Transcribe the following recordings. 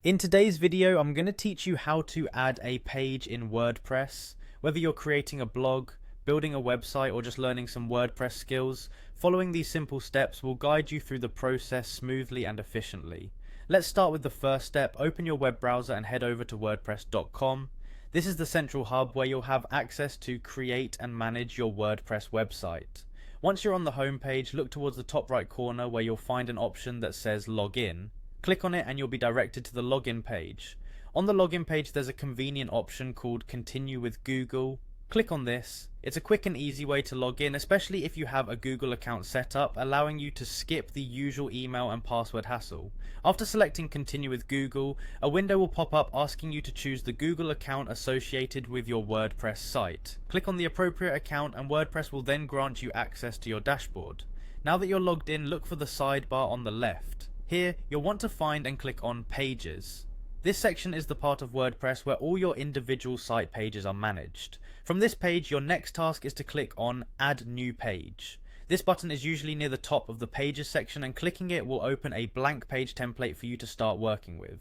In today's video, I'm going to teach you how to add a page in WordPress. Whether you're creating a blog, building a website, or just learning some WordPress skills, following these simple steps will guide you through the process smoothly and efficiently. Let's start with the first step. Open your web browser and head over to wordpress.com. This is the central hub where you'll have access to create and manage your WordPress website. Once you're on the home page, look towards the top right corner where you'll find an option that says Login. Click on it and you'll be directed to the login page. On the login page there's a convenient option called Continue with Google. Click on this. It's a quick and easy way to log in, especially if you have a Google account set up, allowing you to skip the usual email and password hassle. After selecting Continue with Google, a window will pop up asking you to choose the Google account associated with your WordPress site. Click on the appropriate account and WordPress will then grant you access to your dashboard. Now that you're logged in, look for the sidebar on the left. Here, you'll want to find and click on Pages. This section is the part of WordPress where all your individual site pages are managed. From this page, your next task is to click on Add New Page. This button is usually near the top of the Pages section, and clicking it will open a blank page template for you to start working with.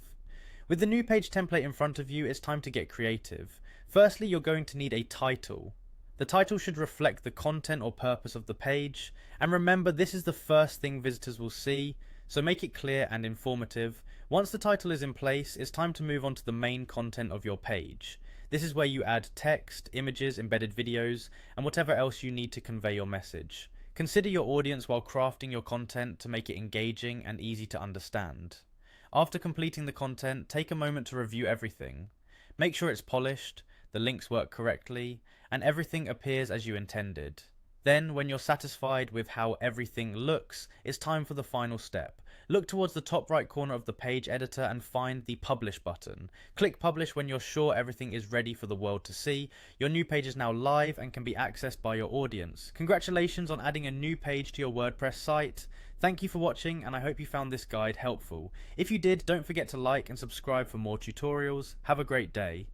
With the new page template in front of you, it's time to get creative. Firstly, you're going to need a title. The title should reflect the content or purpose of the page, and remember, this is the first thing visitors will see, so make it clear and informative. Once the title is in place, it's time to move on to the main content of your page. This is where you add text, images, embedded videos, and whatever else you need to convey your message. Consider your audience while crafting your content to make it engaging and easy to understand. After completing the content, take a moment to review everything. Make sure it's polished, the links work correctly, and everything appears as you intended. Then, when you're satisfied with how everything looks, it's time for the final step. Look towards the top right corner of the page editor and find the Publish button. Click Publish when you're sure everything is ready for the world to see. Your new page is now live and can be accessed by your audience. Congratulations on adding a new page to your WordPress site. Thank you for watching, and I hope you found this guide helpful. If you did, don't forget to like and subscribe for more tutorials. Have a great day.